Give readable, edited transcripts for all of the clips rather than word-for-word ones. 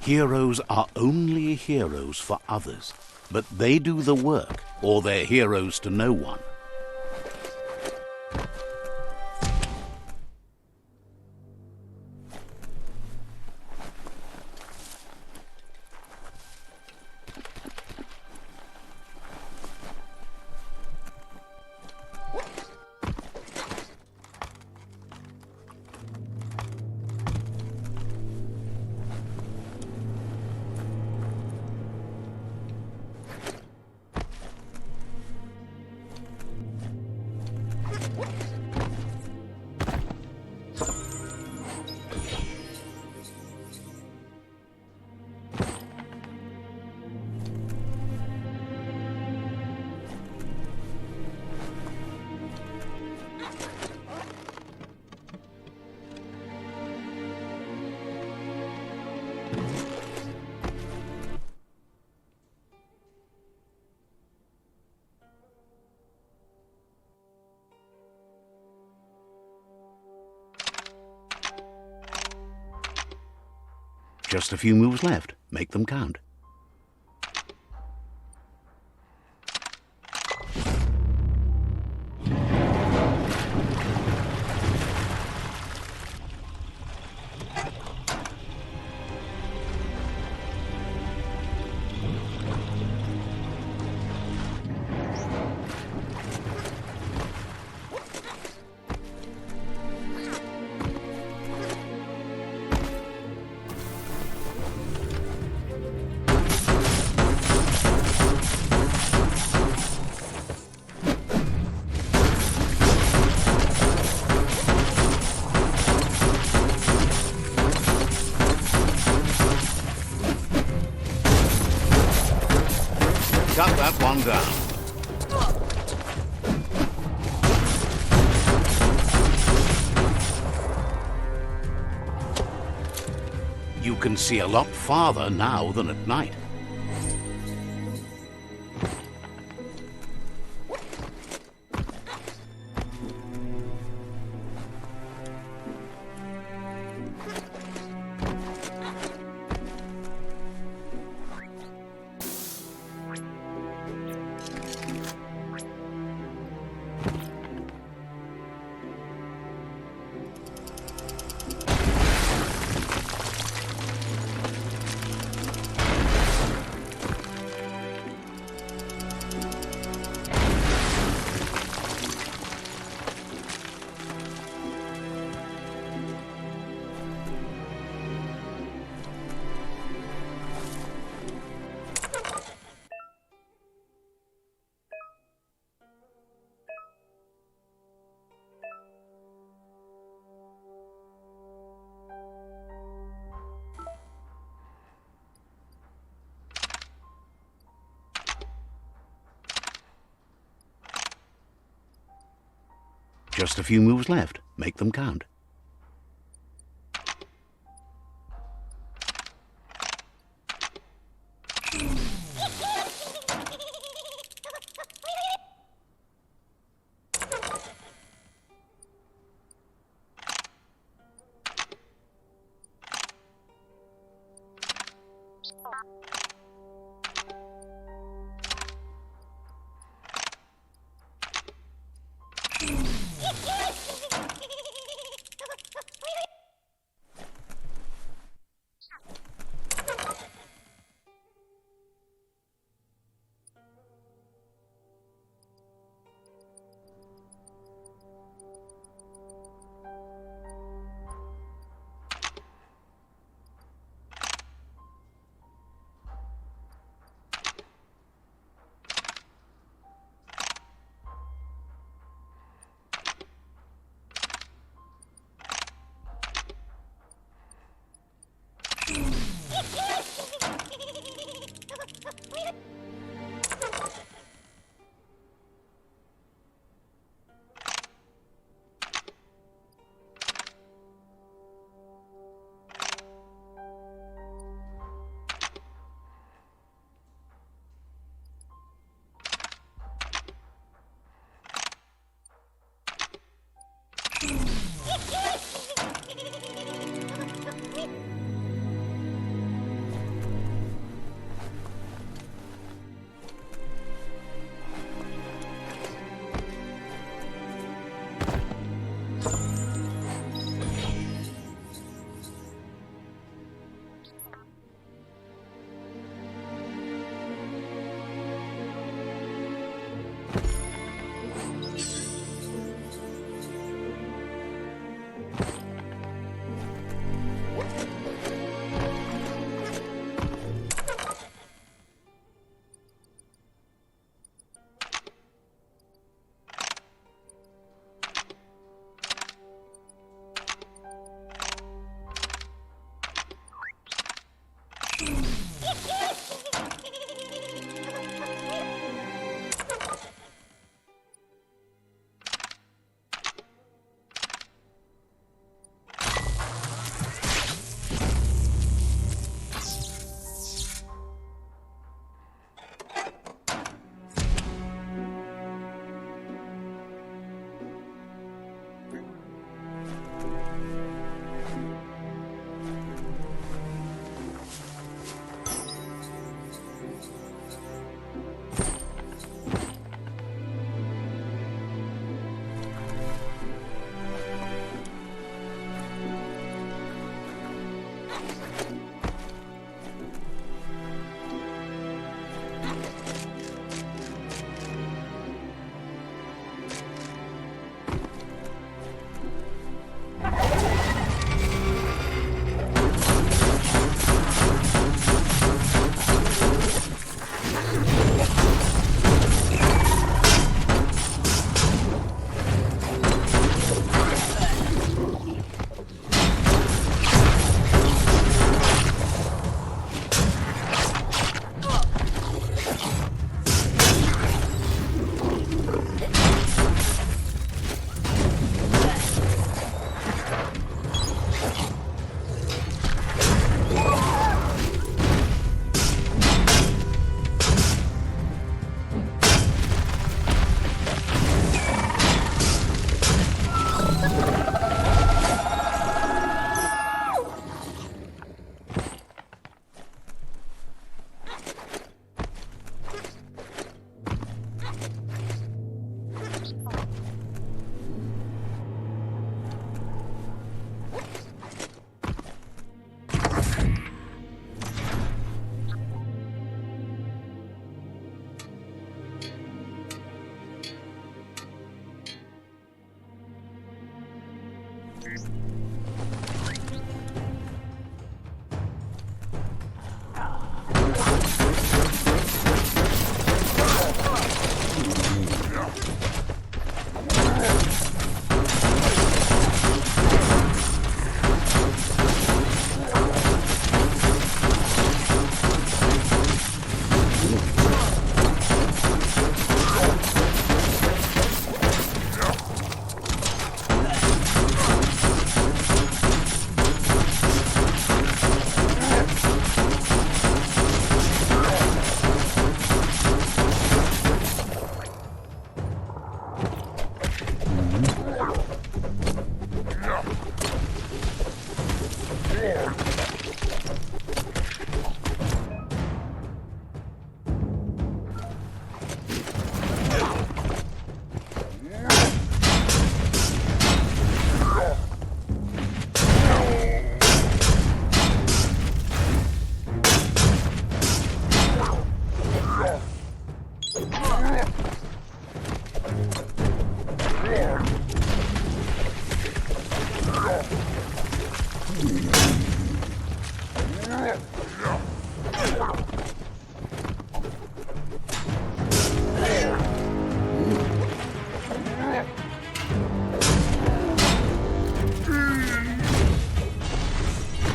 Heroes are only heroes for others, but they do the work, or they're heroes to no one. Just a few moves left. Make them count. Cut that one down. You can see a lot farther now than at night. Just a few moves left. Make them count.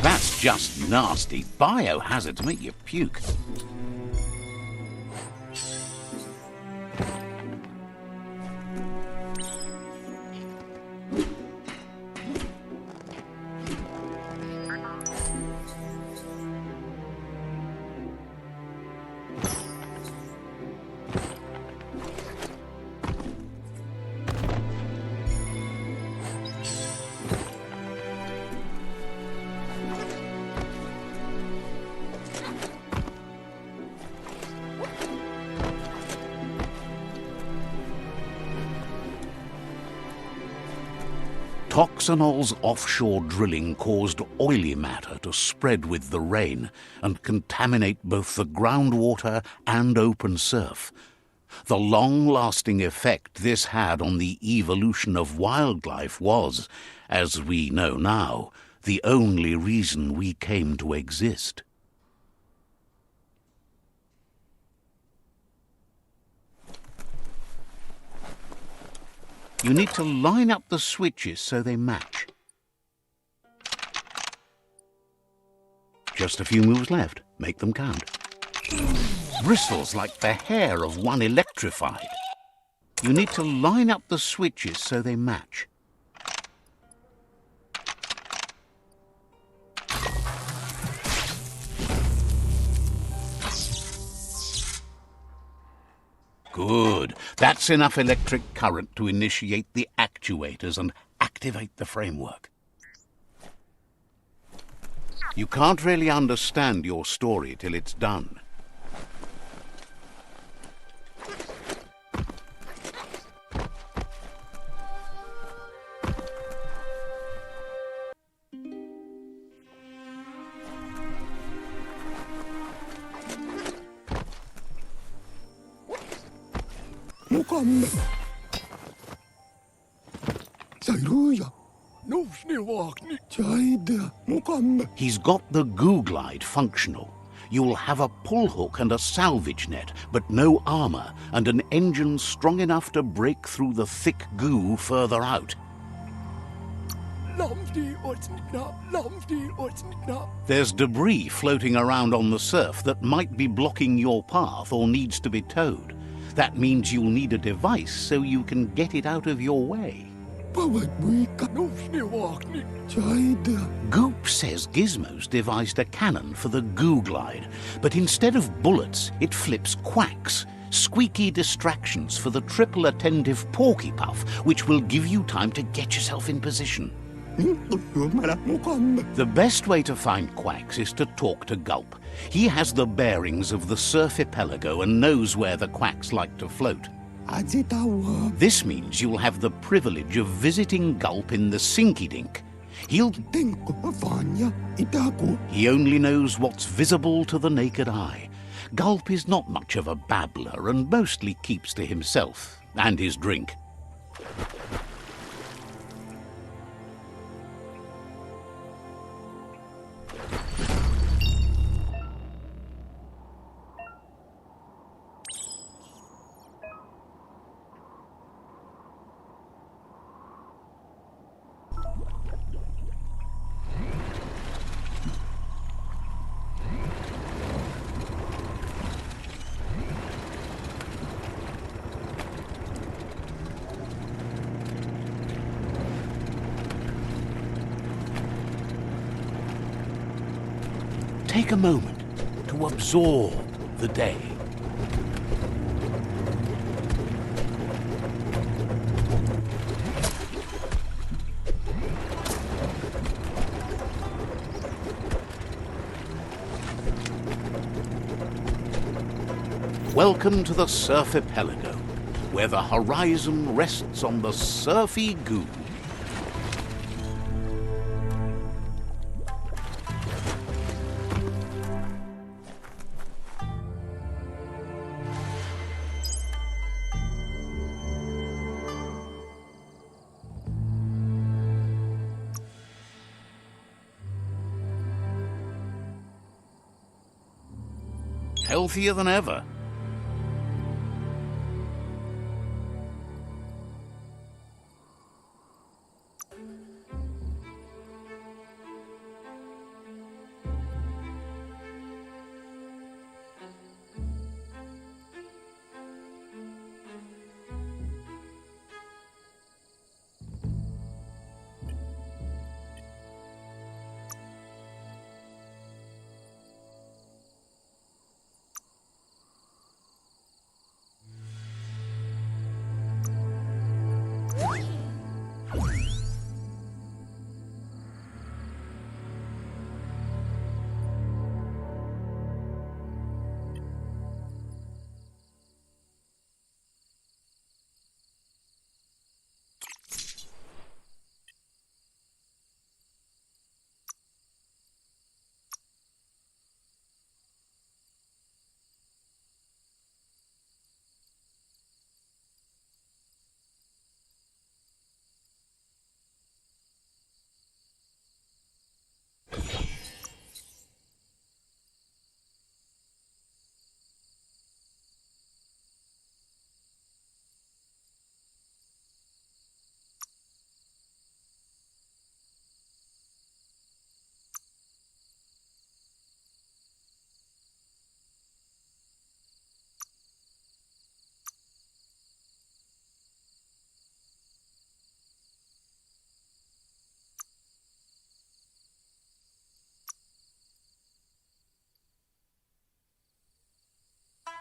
That's just nasty. Biohazards make you puke. Toxanol's offshore drilling caused oily matter to spread with the rain and contaminate both the groundwater and open surf. The long-lasting effect this had on the evolution of wildlife was, as we know now, the only reason we came to exist. You need to line up the switches so they match. Just a few moves left. Make them count. Bristles like the hair of one electrified. You need to line up the switches so they match. Good. That's enough electric current to initiate the actuators and activate the framework. You can't really understand your story till it's done. He's got the goo glide functional. You'll have a pull hook and a salvage net, but no armor, and an engine strong enough to break through the thick goo further out. There's debris floating around on the surf that might be blocking your path or needs to be towed. That means you'll need a device so you can get it out of your way. Goop says Gizmo's devised a cannon for the goo glide, but instead of bullets, it flips quacks, squeaky distractions for the triple attentive porky puff, which will give you time to get yourself in position. The best way to find quacks is to talk to Gulp. He has the bearings of the surf archipelago and knows where the quacks like to float. This means you'll have the privilege of visiting Gulp in the Sinky Dink. He only knows what's visible to the naked eye. Gulp is not much of a babbler and mostly keeps to himself and his drink. Take a moment to absorb the day. Welcome to the Surf Archipelago, where the horizon rests on the surfy goo. healthier than ever.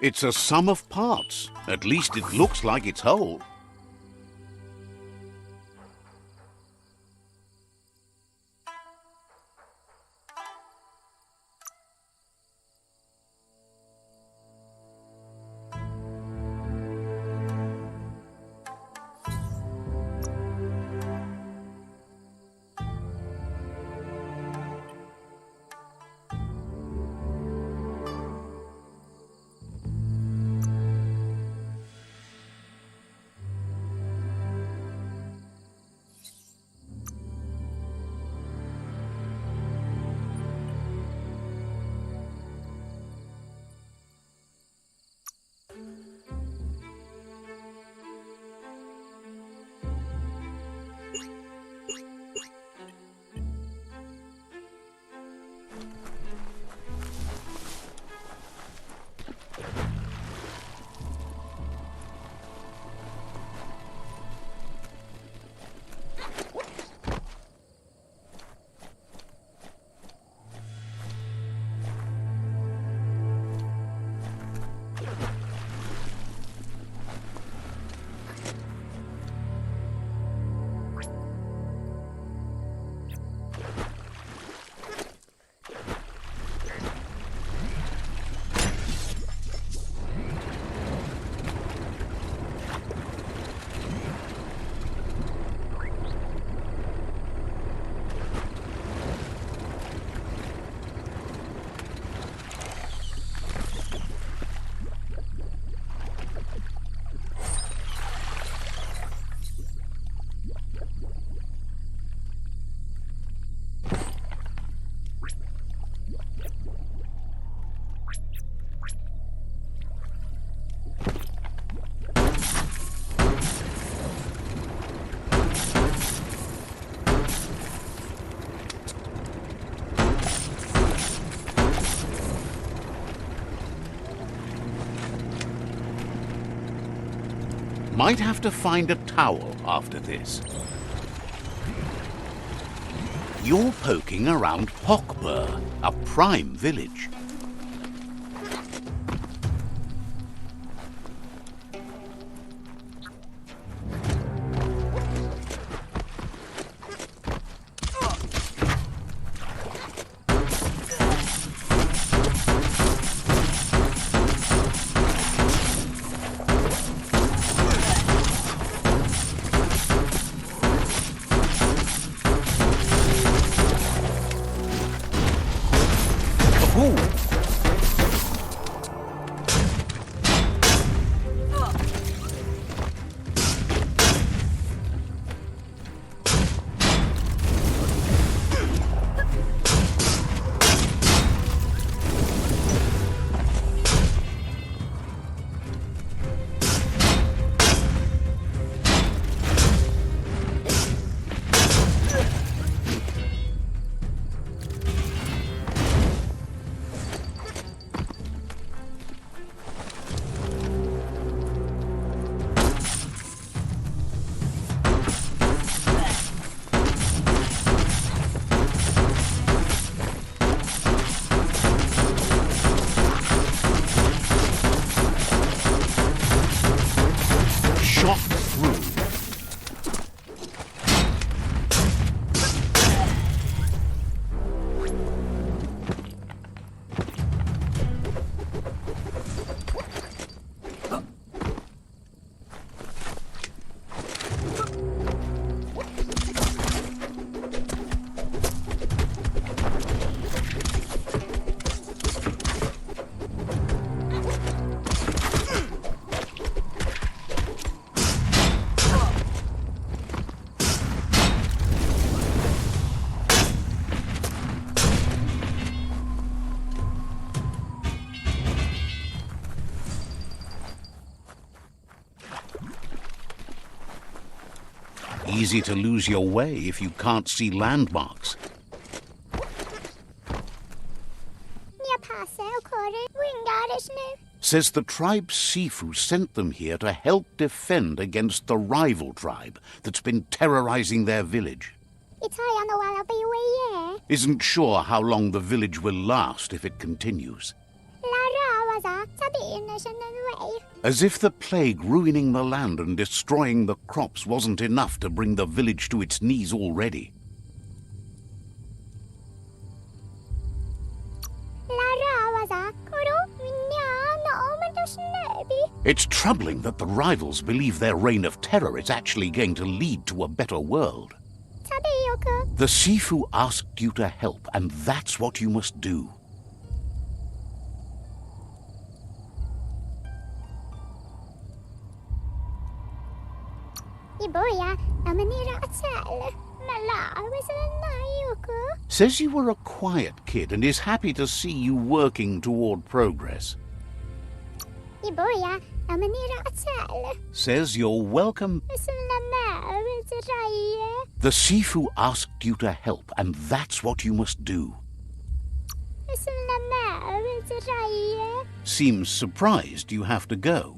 It's a sum of parts. At least it looks like it's whole. Might have to find a towel after this. You're poking around Pockbur, a prime village. Easy to lose your way if you can't see landmarks. Says the tribe Sifu sent them here to help defend against the rival tribe that's been terrorizing their village. Isn't sure how long the village will last if it continues. As if the plague ruining the land and destroying the crops wasn't enough to bring the village to its knees already. It's troubling that the rivals believe their reign of terror is actually going to lead to a better world. The Sifu asked you to help, and that's what you must do. Says you were a quiet kid and is happy to see you working toward progress. Says you're welcome. The Sifu asked you to help, and that's what you must do. Seems surprised you have to go.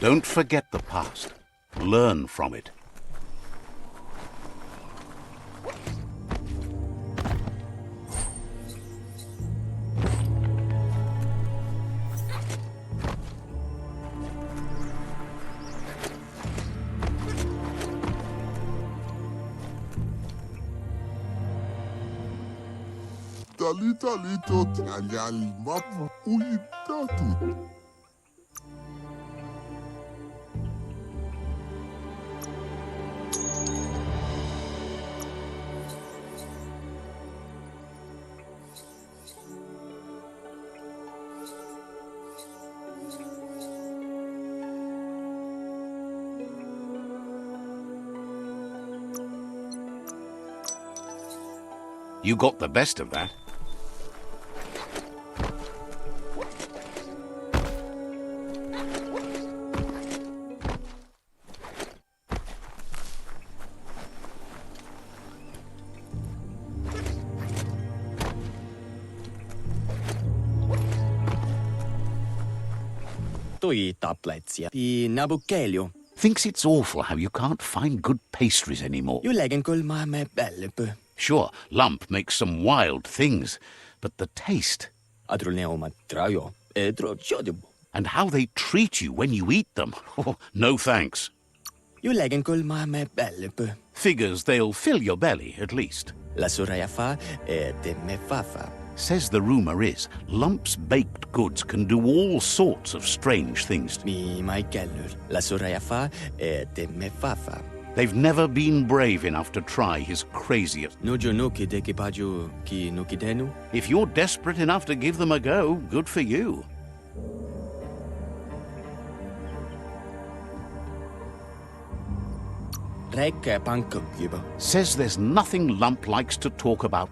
Don't forget the past. Learn from it. You got the best of that. Thinks it's awful how you can't find good pastries anymore. Sure, Lump makes some wild things, but the taste. And how they treat you when you eat them. Oh, no thanks. Figures they'll fill your belly, at least. Says the rumor is, Lump's baked goods can do all sorts of strange things. They've never been brave enough to try his craziest. If you're desperate enough to give them a go, good for you. Says there's nothing Lump likes to talk about.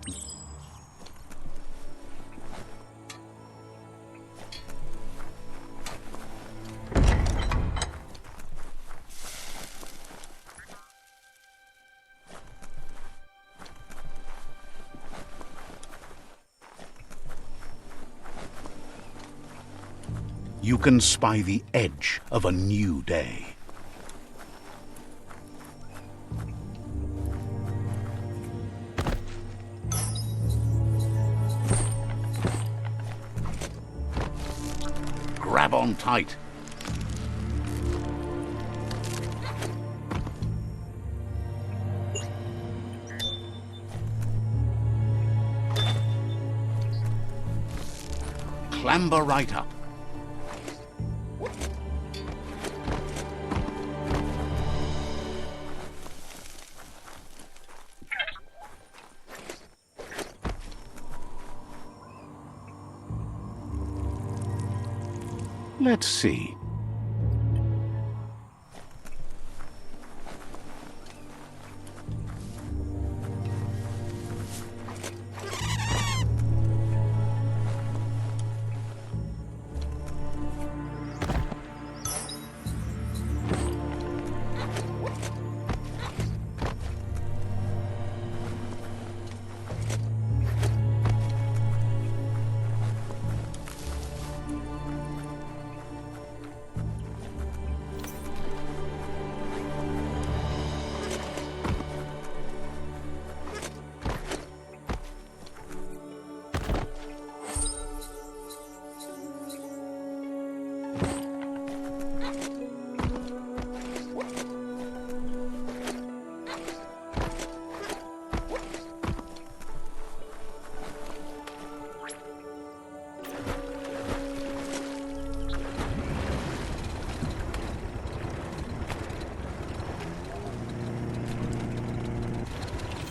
You can spy the edge of a new day. Grab on tight. Clamber right up. Let's see.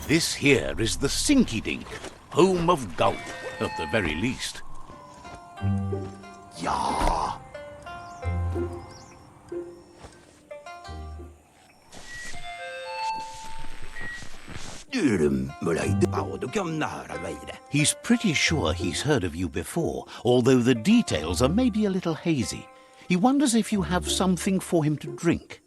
This here is the Sinky Dink, home of Gulp, at the very least. Ja. He's pretty sure he's heard of you before, although the details are maybe a little hazy. He wonders if you have something for him to drink.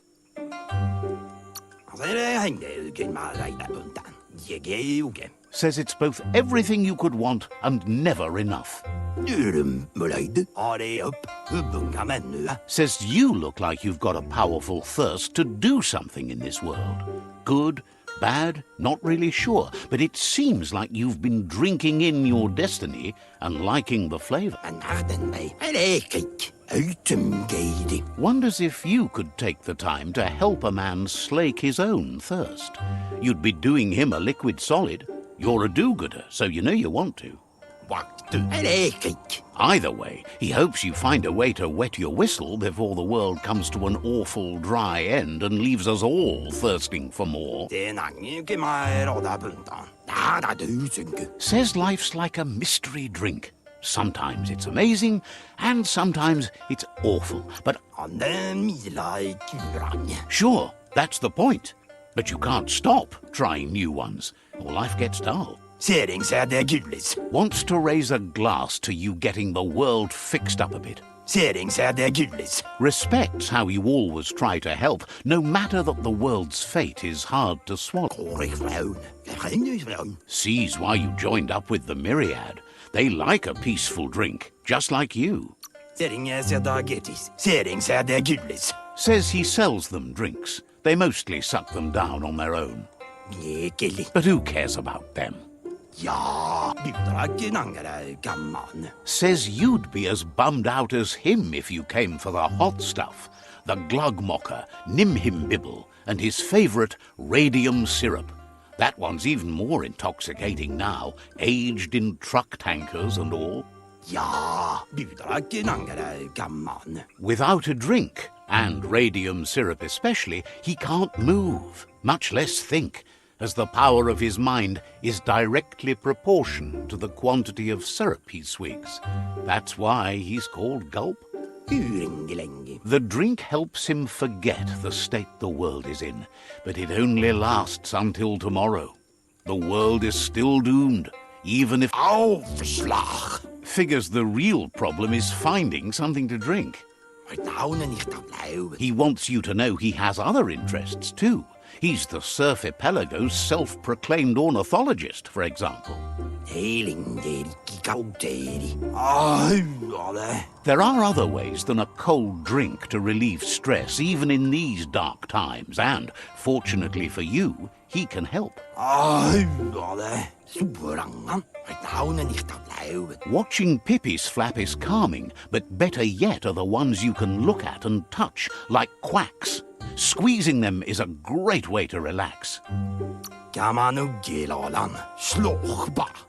Says it's both everything you could want and never enough. Says you look like you've got a powerful thirst to do something in this world. Good, bad, not really sure, but it seems like you've been drinking in your destiny and liking the flavor. Wonders if you could take the time to help a man slake his own thirst. You'd be doing him a liquid solid. You're a do-gooder, so you know you want to. Either way, he hopes you find a way to wet your whistle before the world comes to an awful dry end and leaves us all thirsting for more. Says life's like a mystery drink. Sometimes it's amazing, and sometimes it's awful, but sure, that's the point. But you can't stop trying new ones, or life gets dull. Wants to raise a glass to you getting the world fixed up a bit. Respects how you always try to help, no matter that the world's fate is hard to swallow. Sees why you joined up with the Myriad. They like a peaceful drink, just like you. Says he sells them drinks. They mostly suck them down on their own. But who cares about them? Says you'd be as bummed out as him if you came for the hot stuff. The Glugmocker, Nimhimbibble, and his favourite radium syrup. That one's even more intoxicating now, aged in truck tankers and all. Without a drink, and radium syrup especially, he can't move, much less think, as the power of his mind is directly proportioned to the quantity of syrup he swigs. That's why he's called Gulp. The drink helps him forget the state the world is in, but it only lasts until tomorrow. The world is still doomed, even if... Figures the real problem is finding something to drink. He wants you to know he has other interests too. He's the Surfipelago's self-proclaimed ornithologist, for example. There are other ways than a cold drink to relieve stress, even in these dark times, and, fortunately for you, he can help. Watching Pippi's flap is calming, but better yet are the ones you can look at and touch, like quacks. Squeezing them is a great way to relax.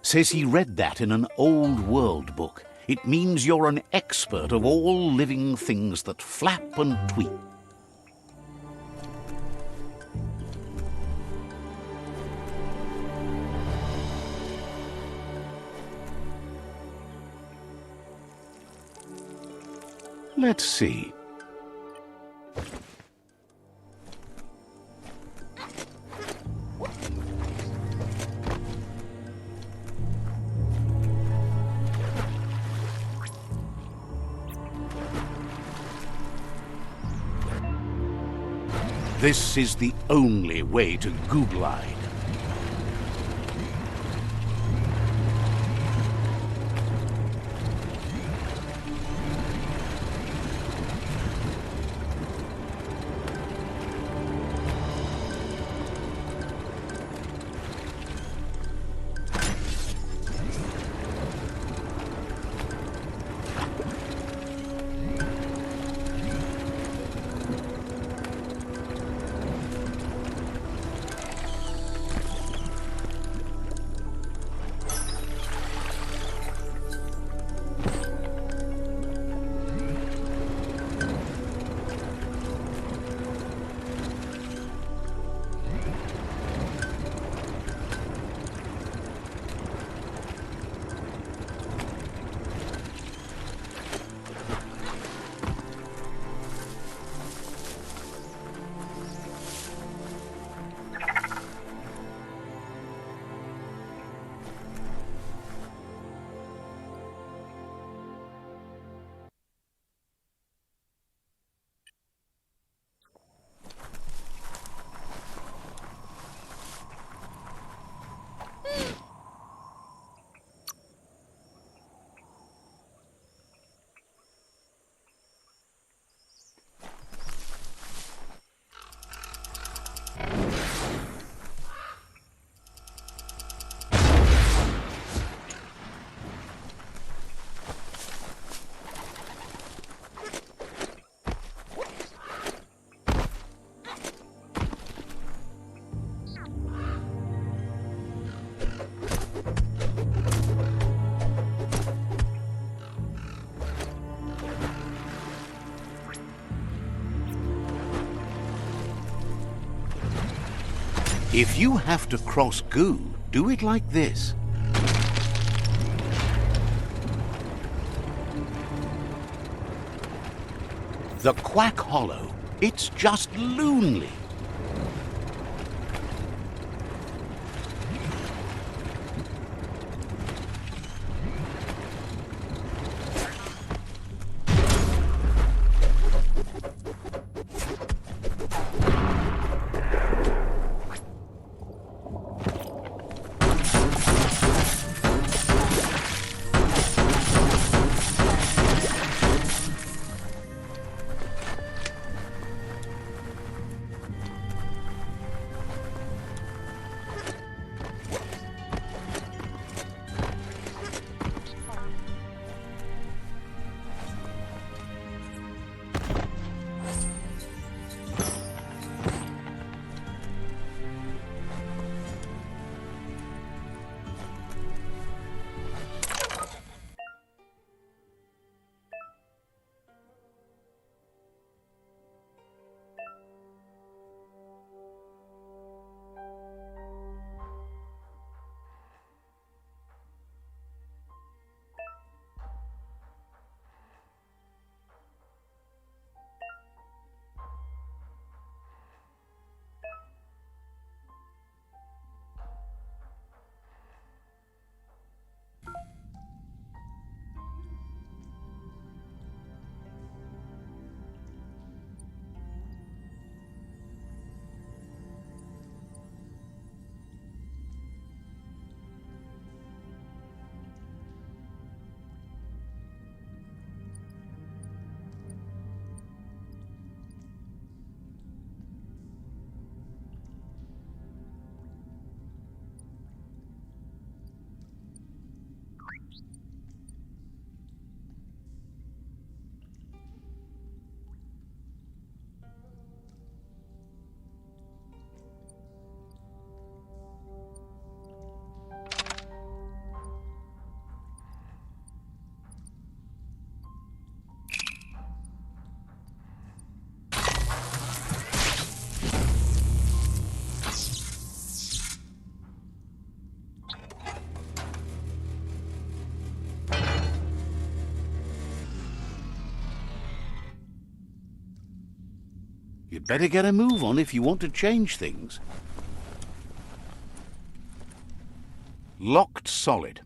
Says he read that in an old world book. It means you're an expert of all living things that flap and tweet. Let's see. This is the only way to Googlide. If you have to cross goo, do it like this. The Quack Hollow, it's just lonely. You better get a move on if you want to change things. Locked solid.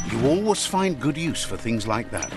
You always find good use for things like that.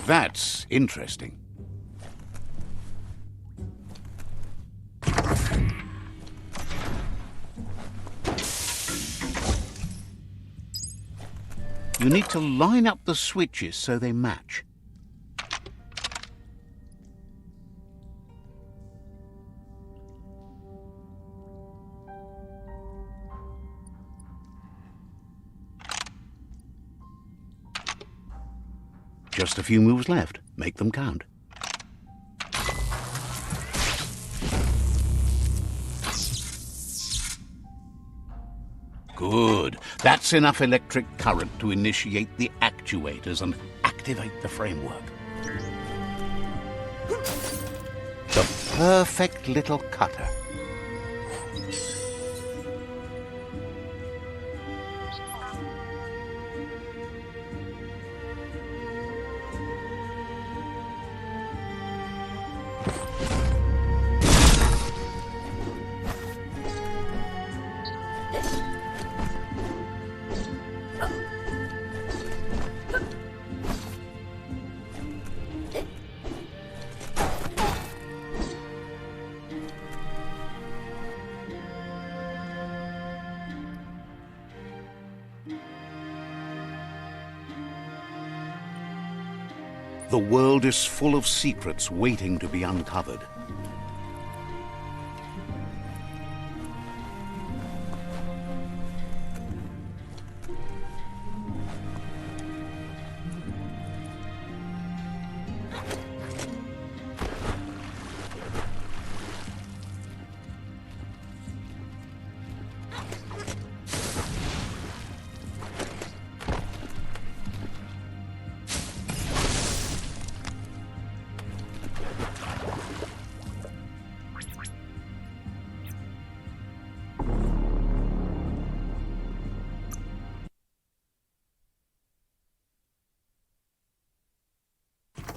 That's interesting. You need to line up the switches so they match. Just a few moves left. Make them count. Good. That's enough electric current to initiate the actuators and activate the framework. The perfect little cutter. The world is full of secrets waiting to be uncovered.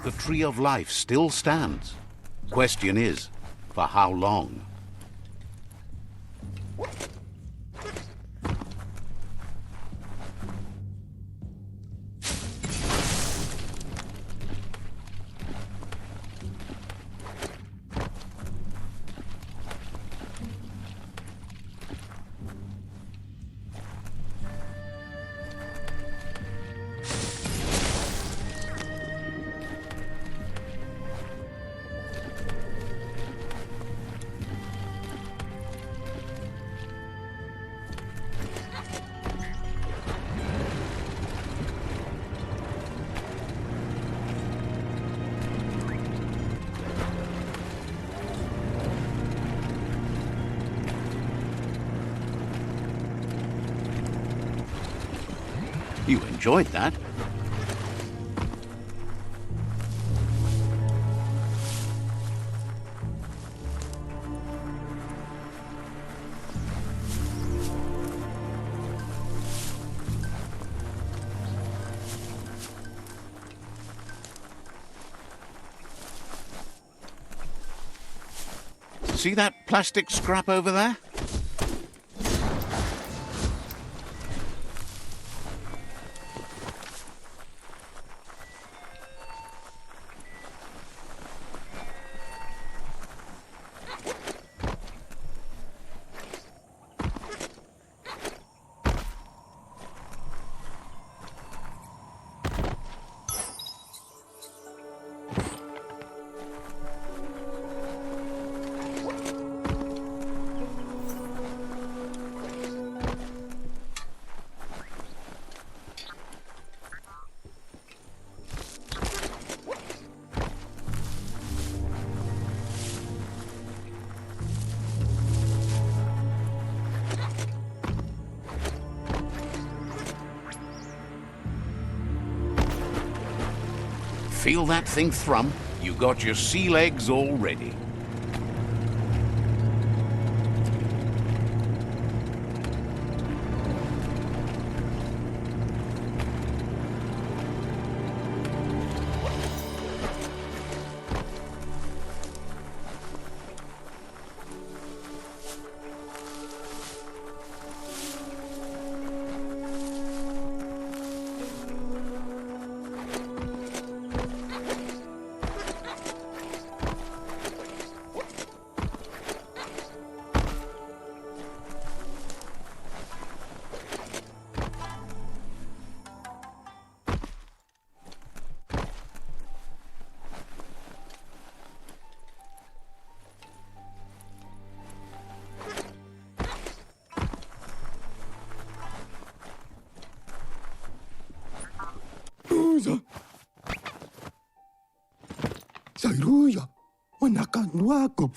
The Tree of Life still stands. Question is, for how long? You enjoyed that. See that plastic scrap over there? Feel that thing thrum? You got your sea legs all ready.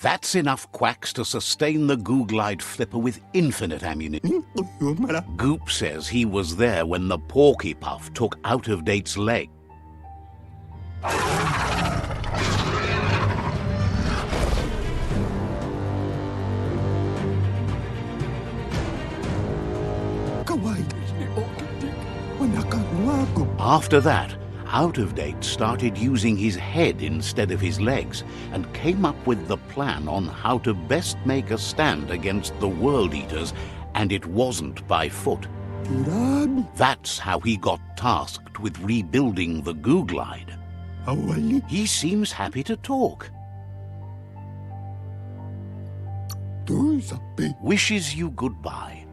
That's enough quacks to sustain the Googlide flipper with infinite ammunition. Goop says he was there when the Porky Puff took Out-of-Date's leg. After that, Out-of-Date started using his head instead of his legs and came up with the plan on how to best make a stand against the World Eaters, and it wasn't by foot. That's how he got tasked with rebuilding the Googlide. He seems happy to talk. Wishes you goodbye.